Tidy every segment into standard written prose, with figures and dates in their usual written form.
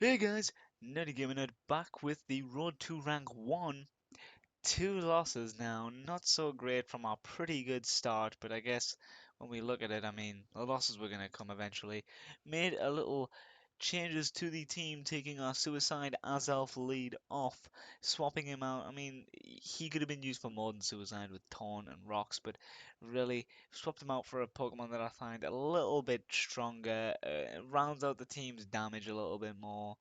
Hey guys, Nutty Gamer Nerd back with the Road to Rank 1. Two losses now, not so great from our pretty good start, but I guess when we look at it, I mean, the losses were going to come eventually. Made a little changes to the team, taking our Suicide Azelf lead off, swapping him out. I mean, he could have been used for more than Suicide with Taunt and Rocks, but really swapped him out for a Pokemon that I find a little bit stronger, rounds out the team's damage a little bit more.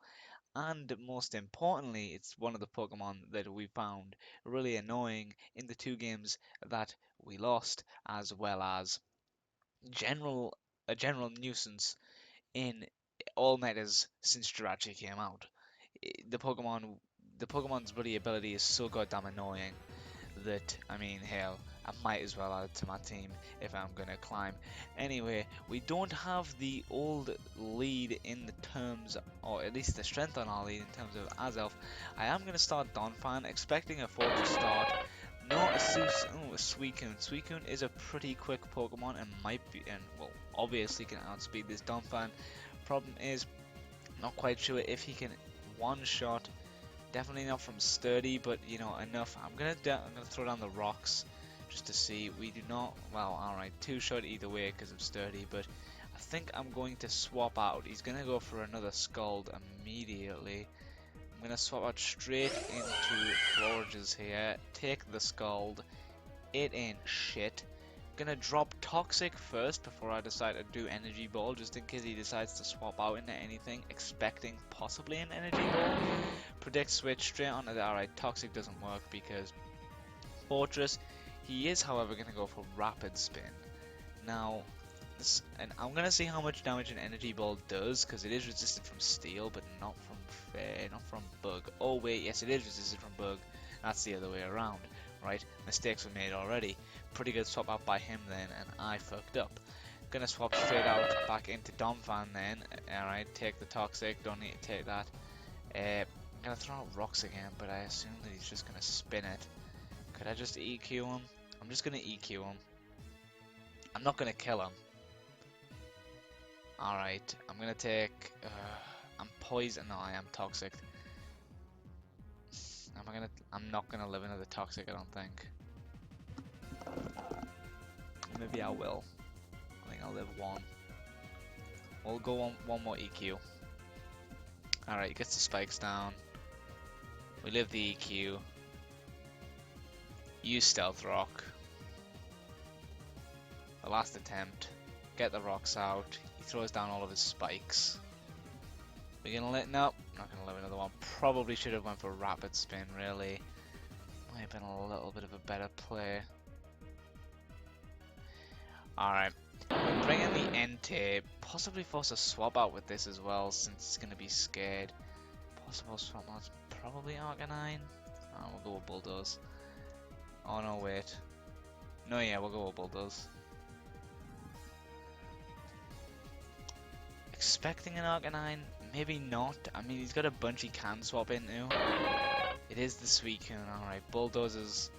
And most importantly, it's one of the Pokemon that we found really annoying in the two games that we lost, as well as general a general nuisance in all metas since Jirachi came out. The Pokemon's bloody ability is so goddamn annoying that, I mean, hell, I might as well add it to my team if I'm gonna climb. Anyway, we don't have the old lead in the terms, or at least the strength on our lead in terms of Azelf. I am gonna start Donphan, expecting a Fortress start. Not a Suicune. Suicune is a pretty quick Pokemon and might be, and well, obviously can outspeed this Donphan. Problem is, not quite sure if he can one-shot. Definitely not from sturdy, but you know enough. I'm gonna throw down the rocks just to see. We do not. Well, all right, two shot either way because of sturdy, but I think I'm going to swap out. He's gonna go for another scald immediately. I'm gonna swap out straight into Florges here. Take the scald. It ain't shit. Gonna drop Toxic first before I decide to do Energy Ball, just in case he decides to swap out into anything, expecting possibly an Energy Ball. Predict switch straight onto the alright. Toxic doesn't work because Fortress. He is, however, gonna go for Rapid Spin. Now, and I'm gonna see how much damage an Energy Ball does, because it is resisted from Steel, but not from Bug. Oh wait, yes, it is resisted from Bug. That's the other way around, right? Mistakes were made already. Pretty good swap out by him then, and I fucked up. Gonna swap straight out back into Donphan then. Alright, take the Toxic, don't need to take that. I'm gonna throw out Rocks again, but I assume that he's just gonna spin it. Could I just EQ him? I'm just gonna EQ him. I'm not gonna kill him. Alright, I'm gonna take... I'm poison. No, I am toxic. I'm not gonna live another toxic, I don't think. Maybe I will. I think I'll live one. We'll go one more EQ. Alright, gets the spikes down. We live the EQ. Use Stealth Rock. The last attempt. Get the rocks out. He throws down all of his spikes. We're gonna let... Nope, not gonna live another one. Probably should have went for Rapid Spin, really. Might have been a little bit of a better play. Alright. We're bringing the Entei. Possibly force a swap out with this as well, since it's gonna be scared. Possible swap outs. Probably Arcanine. Oh, we'll go with Bulldoze. Oh no, wait. No, yeah, we'll go with Bulldoze. Expecting an Arcanine? Maybe not. I mean, he's got a bunch he can swap into. It is the Suicune. Alright, Bulldoze is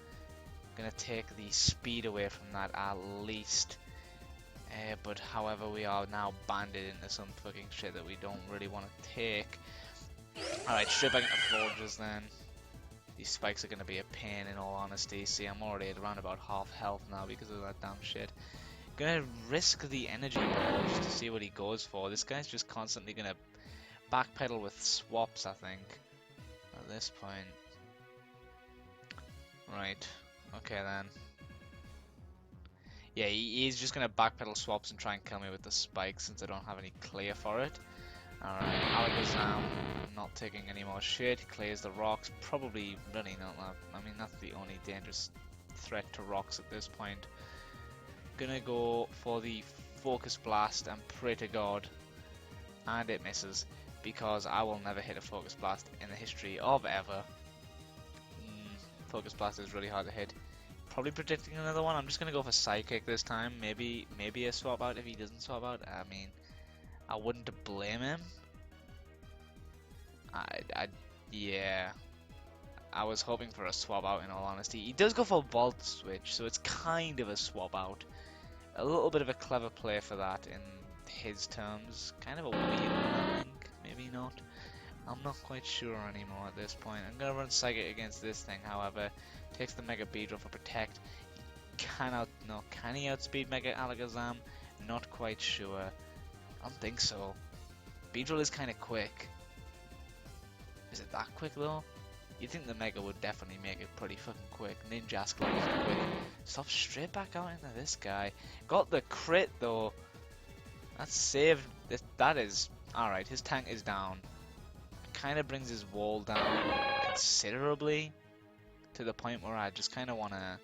gonna take the speed away from that at least. But however, we are now banded into some fucking shit that we don't really want to take. Alright, straight back into Forges then. These spikes are gonna be a pain in all honesty. See, I'm already at around about half health now because of that damn shit. Gonna risk the energy ball just to see what he goes for. This guy's just constantly gonna backpedal with swaps, I think, at this point. Right. Okay then. Yeah, he's just gonna backpedal swaps and try and kill me with the spikes since I don't have any clear for it. Alright, Alakazam not taking any more shit. He clears the rocks. Probably really not that. I mean, that's the only dangerous threat to rocks at this point. Gonna go for the Focus Blast and pray to God. And it misses. Because I will never hit a Focus Blast in the history of ever. Focus Blast is really hard to hit. Probably predicting another one. I'm just gonna go for Psychic this time. Maybe a swap out if he doesn't swap out. I mean, I wouldn't blame him. Yeah. I was hoping for a swap out in all honesty. He does go for Volt Switch, so it's kind of a swap out. A little bit of a clever play for that in his terms. Kind of a weird one, I think. Maybe not. I'm not quite sure anymore at this point. I'm gonna run Psychic against this thing, however. Takes the Mega Beedrill for Protect. Can he outspeed Mega Alakazam? Not quite sure. I don't think so. Beedrill is kind of quick. Is it that quick though? You'd think the Mega would definitely make it pretty fucking quick. Ninjask like is quick. Stop straight back out into this guy. Got the crit though. That's saved. That is alright. His tank is down. Kind of brings his wall down considerably to the point where I just kind of want to.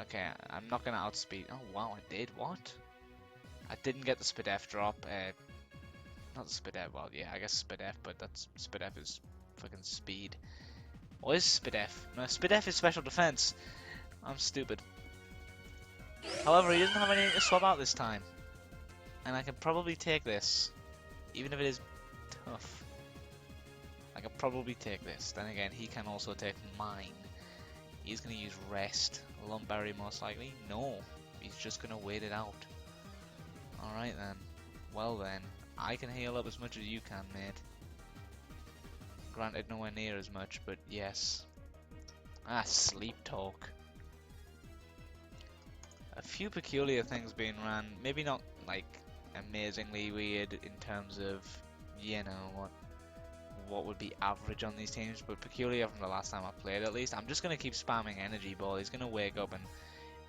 Okay, I'm not gonna outspeed. Oh wow, I did. What? I didn't get the Spadef drop. Not Spadef. Well, yeah, I guess Spadef, but that's Spadef is fucking speed. What is Spadef? No, Spadef is special defense. I'm stupid. However, he doesn't have anything to swap out this time, and I can probably take this, even if it is tough. I can probably take this. Then again, he can also take mine. He's gonna use Rest. Lumberry most likely. No, he's just gonna wait it out. Alright then. Well then, I can heal up as much as you can, mate. Granted, nowhere near as much, but yes. Ah, Sleep Talk. A few peculiar things being ran. Maybe not, like, amazingly weird in terms of, you know, what would be average on these teams, but peculiar from the last time I played at least. I'm just going to keep spamming Energy Ball. He's going to wake up and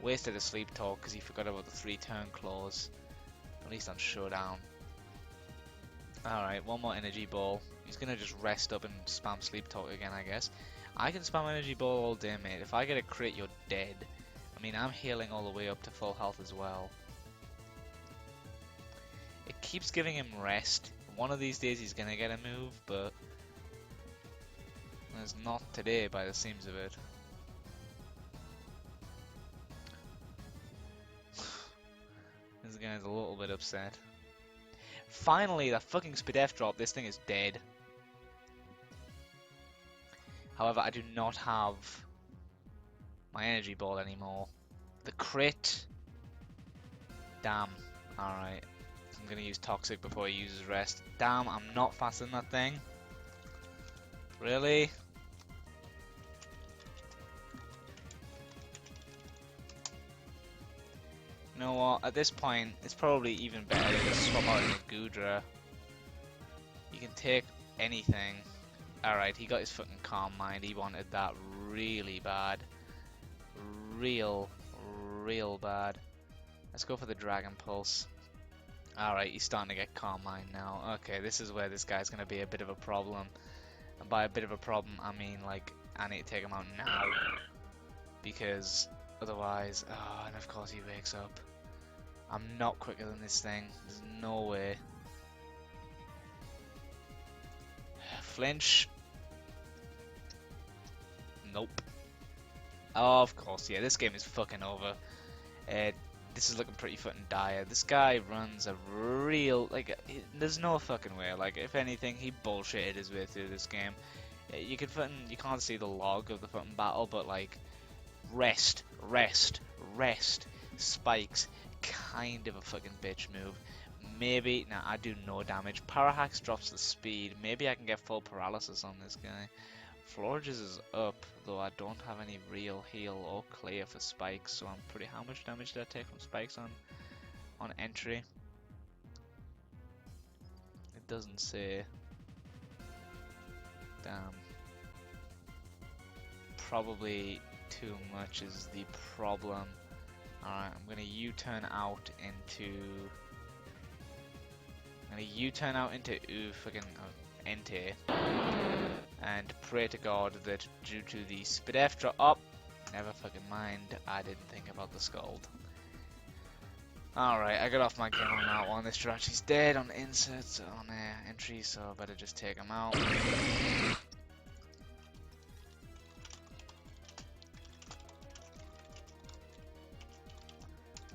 wasted a Sleep Talk because he forgot about the 3-turn clause. At least on Showdown. Alright, one more Energy Ball. He's going to just rest up and spam Sleep Talk again, I guess. I can spam Energy Ball all day, mate. If I get a crit, you're dead. I mean, I'm healing all the way up to full health as well. It keeps giving him rest. One of these days he's going to get a move, but it's not today by the seams of it. This guy's a little bit upset. Finally, that fucking Spadef drop. This thing is dead. However, I do not have my Energy Ball anymore. The crit. Damn. Alright. I'm gonna use Toxic before he uses Rest. Damn, I'm not faster than that thing. Really? You know what? At this point, it's probably even better to just swap out into Goodra. You can take anything. Alright, he got his fucking Calm Mind. He wanted that really bad. Real bad. Let's go for the Dragon Pulse. Alright, he's starting to get Calm Mind now. Okay, this is where this guy's going to be a bit of a problem. And by a bit of a problem, I mean, like, I need to take him out now. Because otherwise... Oh, and of course he wakes up. I'm not quicker than this thing. There's no way. Flinch. Nope. Oh, of course, yeah, this game is fucking over. This is looking pretty fucking dire. This guy runs a real, like, there's no fucking way. Like, if anything, he bullshitted his way through this game. You can't see the log of the fucking battle, but like, rest, spikes, kind of a fucking bitch move. Maybe, nah, I do no damage. Parahax drops the speed. Maybe I can get full paralysis on this guy. Florges is up, though I don't have any real heal or clear for spikes, so I'm pretty... How much damage did I take from spikes on entry? It doesn't say. Damn. Probably too much is the problem. Alright, I'm gonna U-turn out into... fucking Entei. And pray to God that due to the Spadef drop... Oh! Never fucking mind. I didn't think about the Scald. Alright, I got off my game on that one. This Jirachi's dead on inserts on entry, so I better just take him out.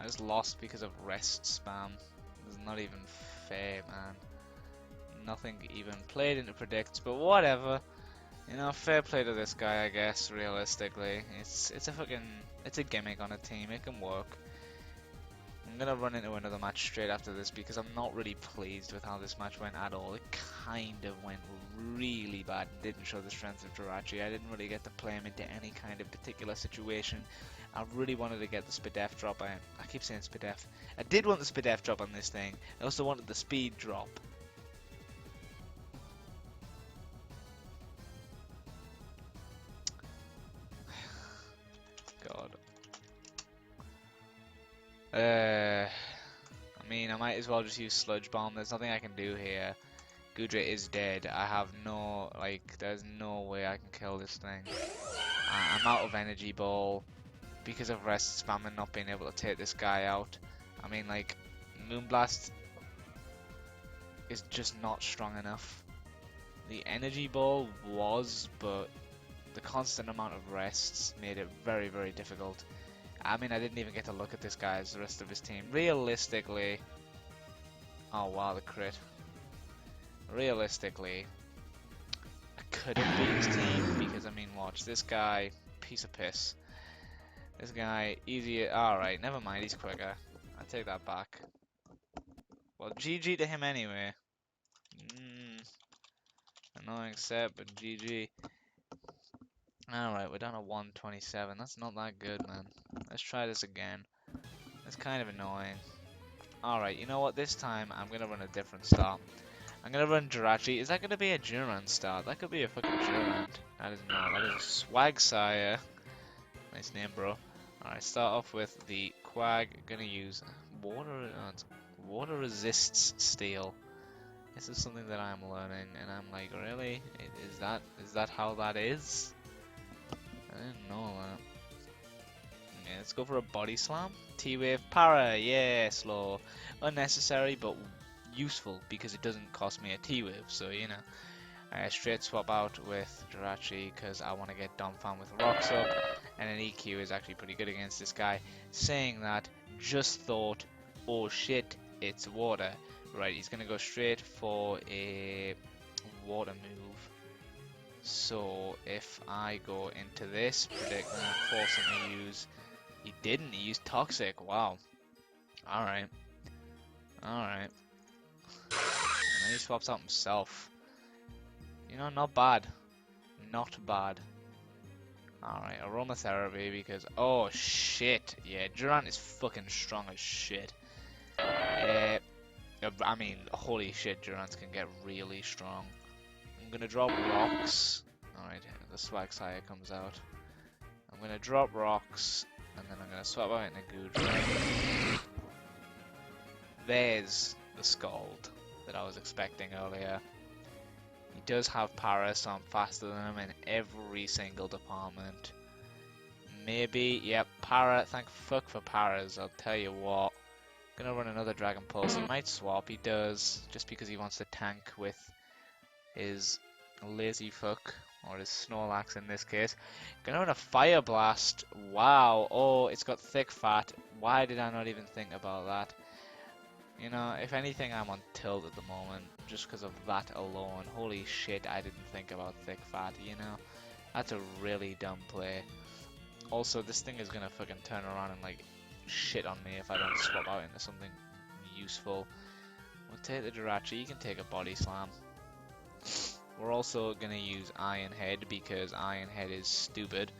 I just lost because of rest spam. It's not even fair, man. Nothing even played into predicts, but whatever. You know, fair play to this guy, I guess. Realistically, it's a gimmick on a team. It can work. I'm gonna run into another match straight after this because I'm not really pleased with how this match went at all. It kind of went really bad. Didn't show the strength of Jirachi. I didn't really get to play him into any kind of particular situation. I really wanted to get the Spadef drop. I keep saying Spadef. I did want the Spadef drop on this thing. I also wanted the speed drop. God. I mean, I might as well just use Sludge Bomb. There's nothing I can do here. Gudra is dead. I have no, there's no way I can kill this thing. I'm out of Energy Ball because of Rest Spam and not being able to take this guy out. I mean, like, Moonblast is just not strong enough. The Energy Ball was, but the constant amount of rests made it very, very difficult. I mean, I didn't even get to look at this guy as the rest of his team. Realistically... Oh wow, the crit. Realistically, I could have beat his team because, I mean, watch, this guy, piece of piss. This guy, easier... Alright, never mind, he's quicker. I take that back. Well, GG to him anyway. Annoying set, but GG. Alright, we're down to 127. That's not that good, man. Let's try this again. It's kind of annoying. Alright, you know what? This time, I'm going to run a different start. I'm going to run Jirachi. Is that going to be a Durant start? That could be a fucking Durant. That is not. That is a Swag Sire. Nice name, bro. Alright, start off with the Quag. Going to use water resists steel. This is something that I'm learning, and I'm like, really? Is that how that is? I didn't know that. Yeah, let's go for a body slam. T-Wave Para, yeah, slow. Unnecessary, but useful because it doesn't cost me a T-Wave, so you know. Straight swap out with Jirachi because I want to get Domfam with Rocks up, and an EQ is actually pretty good against this guy. Saying that, just thought, oh shit, it's water. Right, he's going to go straight for a water move. So if I go into this, predict and force him to use... He didn't, he used Toxic, wow. Alright. Alright. And then he swaps out himself. You know, not bad. Not bad. Alright, Aromatherapy because... Oh, shit. Yeah, Durant is fucking strong as shit. I mean, holy shit, Durant can get really strong. I'm gonna drop Rocks. Alright, the Swag Sire comes out. I'm gonna drop Rocks, and then I'm gonna swap out into Gudra. There's the Scald that I was expecting earlier. He does have Para, so I'm faster than him in every single department. Maybe, yep, Para, thank fuck for Paras, I'll tell you what. Gonna run another Dragon Pulse. He might swap, he does, just because he wants to tank with his lazy fuck, or his Snorlax in this case. Gonna run a Fire Blast. Wow, oh, it's got thick fat. Why did I not even think about that? You know, if anything, I'm on tilt at the moment, just because of that alone. Holy shit, I didn't think about thick fat, you know? That's a really dumb play. Also, this thing is gonna fucking turn around and, like, shit on me if I don't swap out into something useful. We'll take the Jirachi, you can take a Body Slam. We're also going to use Iron Head because Iron Head is stupid.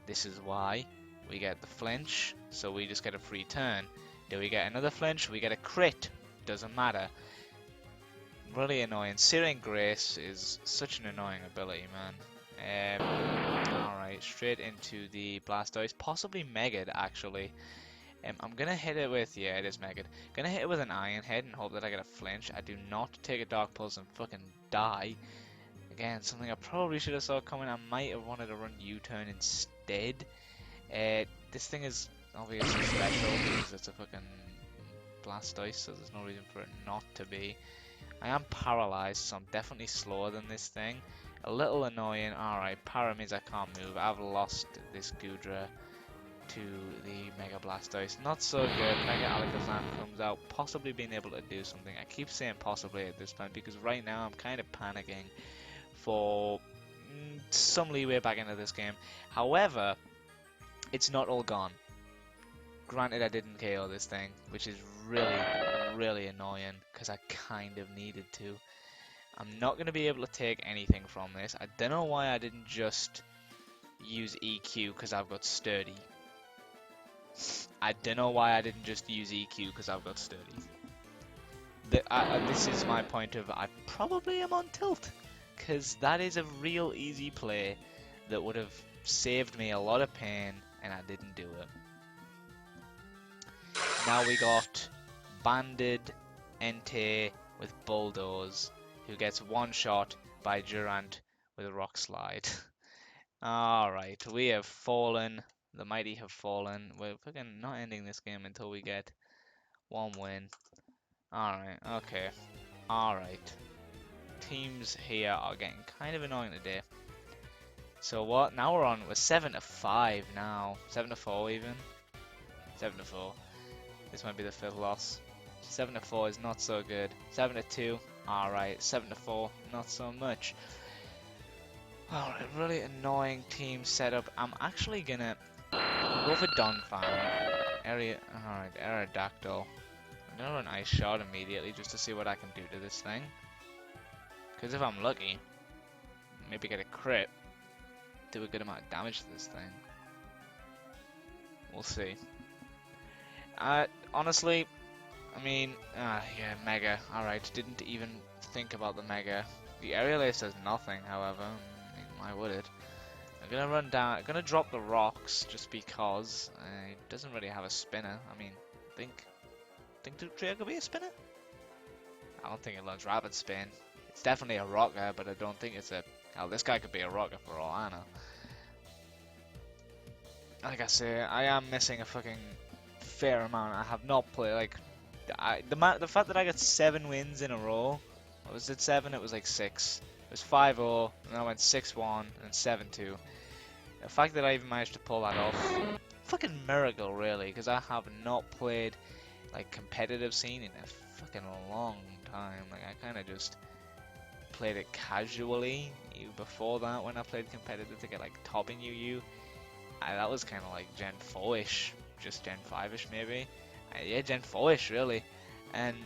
This is why. We get the flinch, so we just get a free turn. Do we get another flinch? We get a crit. Doesn't matter. Really annoying. Searing Grace is such an annoying ability, man. Alright, straight into the Blastoise. Possibly Megad, actually. I'm gonna hit it with, yeah, it is Megad. Gonna hit it with an Iron Head and hope that I get a flinch. I do not take a Dark Pulse and fucking die. Again, something I probably should have saw coming. I might have wanted to run U-turn instead. This thing is obviously special because it's a fucking Blastoise, so there's no reason for it not to be. I am paralyzed, so I'm definitely slower than this thing. A little annoying. Alright, para means I can't move. I've lost this Gudra to the Mega Blastoise. Not so good. Mega Alakazam comes out, possibly being able to do something. I keep saying possibly at this point because right now I'm kind of panicking for some leeway back into this game. However, it's not all gone. Granted, I didn't KO this thing, which is really, really annoying, because I kind of needed to. I'm not going to be able to take anything from this. I don't know why I didn't just use EQ, because I've got Sturdy. I don't know why I didn't just use EQ, because I've got Sturdy. This is my point of, I probably am on tilt, because that is a real easy play that would have saved me a lot of pain, and I didn't do it. Now we got Banded Entei with Bulldoze, who gets one shot by Durant with a Rock Slide. Alright, we have fallen. The mighty have fallen. We're fucking not ending this game until we get one win. Alright, okay. Alright. Teams here are getting kind of annoying today. So what? Now we're 7-5 now. 7-4 even. 7-4. This might be the 5th loss. 7-4 is not so good. 7-2, alright. 7-4, not so much. Alright, really annoying team setup. I'm actually gonna go for Donphan. Alright, Aerodactyl. I'm gonna run Ice Shot immediately just to see what I can do to this thing. Because if I'm lucky, maybe get a crit, do a good amount of damage to this thing. We'll see. Honestly, I mean, yeah, Mega. Alright, didn't even think about the Mega. The Aerial Ace does nothing, however. I mean, why would it? I'm gonna run down. I'm gonna drop the rocks just because it doesn't really have a spinner. I mean, think Trio could be a spinner? I don't think it learns Rapid Spin. It's definitely a rocker, but I don't think it's a. Hell, this guy could be a rocker for all I know. Like I say, I am missing a fucking fair amount. I have not played like the fact that I got 7 wins in a row. What was it 7? It was like 6. It was 5-0, and then I went 6-1 and 7-2. The fact that I even managed to pull that off, fucking miracle really, because I have not played like competitive scene in a fucking long time. Like I kind of just played it casually. Before that, when I played competitive to get like top in UU, that was kind of like Gen 4ish, just Gen 5ish maybe. Yeah, Gen 4ish really, and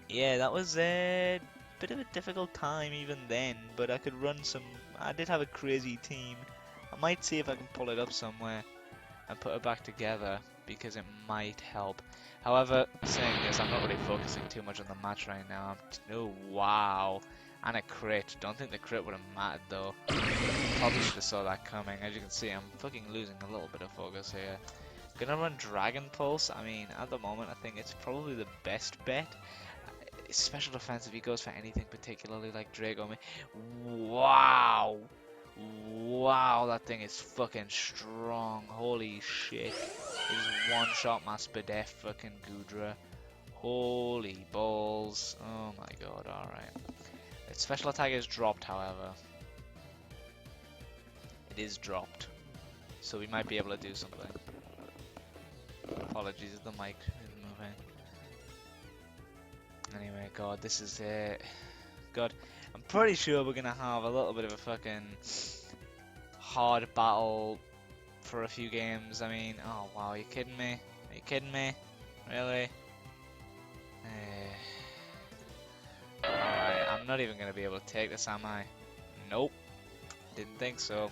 yeah, that was a bit of a difficult time even then. But I could run some. I did have a crazy team. I might see if I can pull it up somewhere and put it back together because it might help. However, saying this, I'm not really focusing too much on the match right now. Oh wow, and a crit. Don't think the crit would have mattered though. Probably should have saw that coming. As you can see, I'm fucking losing a little bit of focus here. Gonna run Dragon Pulse. I mean, at the moment, I think it's probably the best bet. Special defense if he goes for anything particularly like Draco. Wow! Wow, that thing is fucking strong. Holy shit. He's one-shot my Spadef fucking Gudra. Holy balls. Oh my god, alright. Its special attack is dropped, however. It is dropped. So we might be able to do something. Apologies if the mic is moving. Anyway, god, this is it. God, I'm pretty sure we're gonna have a little bit of a fucking hard battle for a few games. I mean, oh wow, are you kidding me? Are you kidding me? Really? Alright, I'm not even gonna be able to take this, am I? Nope. Didn't think so.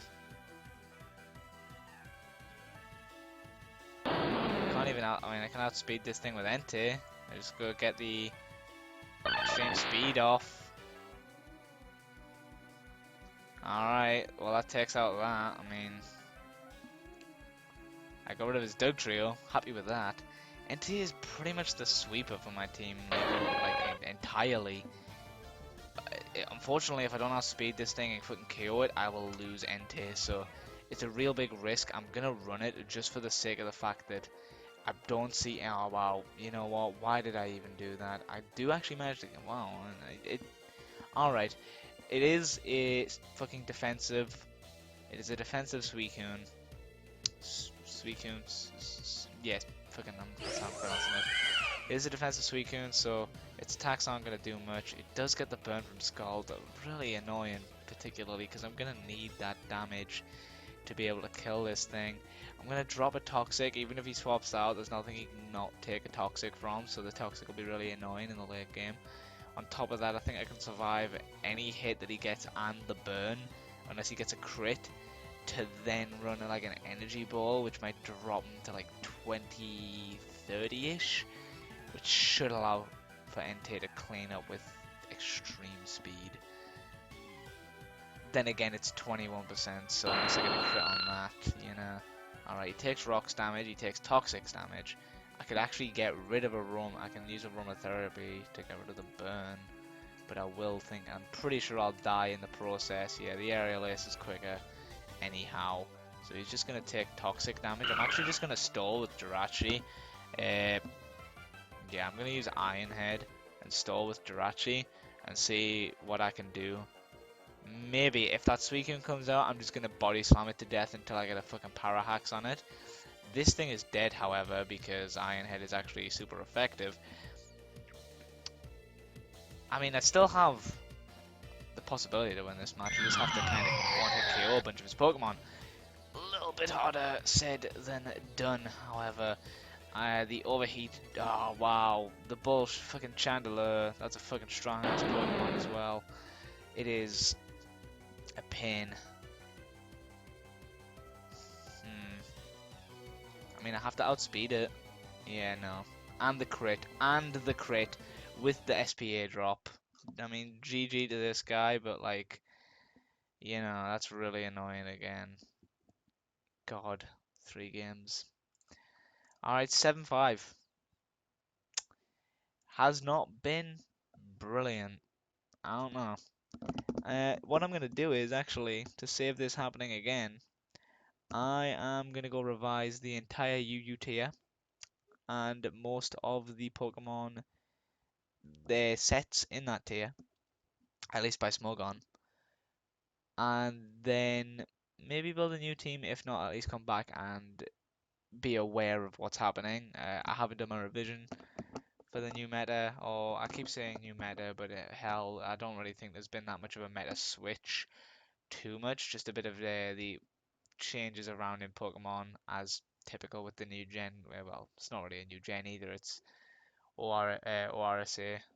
Can't even I mean, I can outspeed this thing with Entei. I just go get the extreme speed off. Alright, well that takes out that. I mean, I got rid of his Doug Trio. Happy with that. Entei is pretty much the sweeper for my team, like entirely. Unfortunately, if I don't outspeed this thing and fucking KO it, I will lose Entei. So it's a real big risk. I'm gonna run it just for the sake of the fact that I don't see. Oh wow, you know what? Why did I even do that? I do actually manage to. Wow, all right. It is a fucking defensive. It is a defensive Suicune. Suicune. Yes, fucking. That's how I'm pronouncing it. It is a defensive Suicune, so its attacks aren't gonna do much. It does get the burn from Scald, really annoying, particularly because I'm gonna need that damage to be able to kill this thing. I'm gonna drop a toxic, even if he swaps out, there's nothing he can not take a toxic from, so the toxic will be really annoying in the late game. On top of that, I think I can survive any hit that he gets and the burn, unless he gets a crit, to then run like an energy ball, which might drop him to like 20, 30-ish, which should allow for NT to clean up with extreme speed. Then again, it's 21%, so unless I get a crit on that, you know. Alright, he takes rocks damage, he takes toxics damage. I could actually get rid of a room. I can use aromatherapy to get rid of the burn. But I will think, I'm pretty sure I'll die in the process. Yeah, the aerial ace is quicker anyhow. So he's just going to take toxic damage. I'm actually just going to stall with Jirachi. Yeah, I'm going to use Iron Head and stall with Jirachi and see what I can do. Maybe if that Suicune comes out, I'm just going to body slam it to death until I get a fucking Parahax on it. This thing is dead, however, because Iron Head is actually super effective. I mean, I still have the possibility to win this match. You just have to kind of one-hit KO a bunch of his Pokemon. A little bit harder said than done, however. The overheat, oh wow, the bullshit fucking Chandler, that's a fucking strong ass Pokemon as well. It is a pain. I mean, I have to outspeed it. Yeah, no. And the crit with the SPA drop. I mean, GG to this guy, but like, you know, that's really annoying again. God, 3 games. Alright, 7-5. Has not been brilliant. I don't know. What I'm going to do is actually, to save this happening again, I am going to go revise the entire UU tier and most of the Pokemon, their sets in that tier, at least by Smogon, and then maybe build a new team, if not, at least come back and be aware of what's happening. I haven't done my revision for the new meta, or I keep saying new meta, but hell, I don't really think there's been that much of a meta switch too much, just a bit of the changes around in Pokemon as typical with the new gen. Well, it's not really a new gen either, it's ORSA,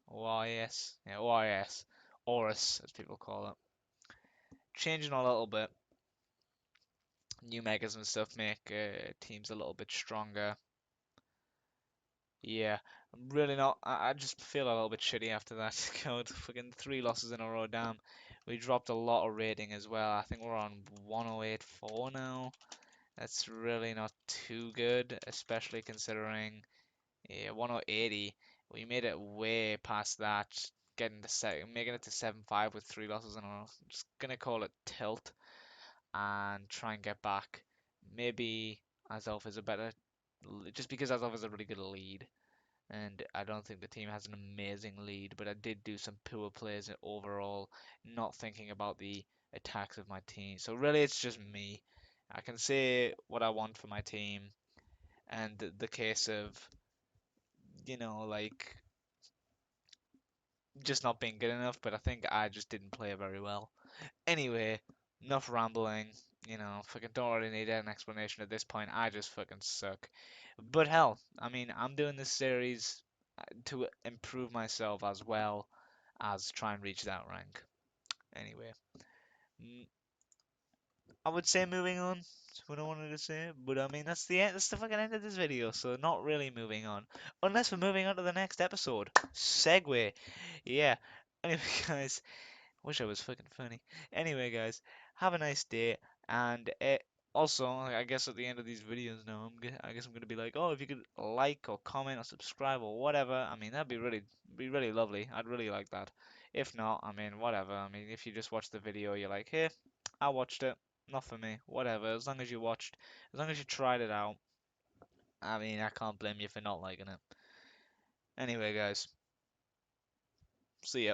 ORS, yeah, ORS, ORS as people call it. Changing a little bit. New megas and stuff make teams a little bit stronger. Yeah, I'm really not. I just feel a little bit shitty after that. God, fucking 3 losses in a row. Damn, we dropped a lot of rating as well. I think we're on 1084 now. That's really not too good, especially considering, yeah, 1080. We made it way past that, making it to 7-5 with 3 losses in a row. I'm just gonna call it tilt and try and get back. Maybe Azov is a better, just because Azov is a really good lead, and I don't think the team has an amazing lead, but I did do some poor plays overall, not thinking about the attacks of my team. So really, it's just me. I can say what I want for my team, and the case of, you know, like just not being good enough, but I think I just didn't play very well. Anyway, enough rambling. You know, fucking don't really need an explanation at this point. I just fucking suck. But hell, I mean, I'm doing this series to improve myself as well as try and reach that rank. Anyway, I would say moving on. That's what I wanted to say. But I mean, that's the end. That's the fucking end of this video. So not really moving on, unless we're moving on to the next episode. Segue. Yeah. Anyway, guys. Wish I was fucking funny. Anyway, guys, have a nice day. And also, I guess at the end of these videos now, I guess I'm gonna be like, oh, if you could like or comment or subscribe or whatever. I mean, that'd be really lovely. I'd really like that. If not, I mean, whatever. I mean, if you just watch the video, you're like, hey, I watched it. Not for me. Whatever. As long as you watched, as long as you tried it out. I mean, I can't blame you for not liking it. Anyway, guys, see ya.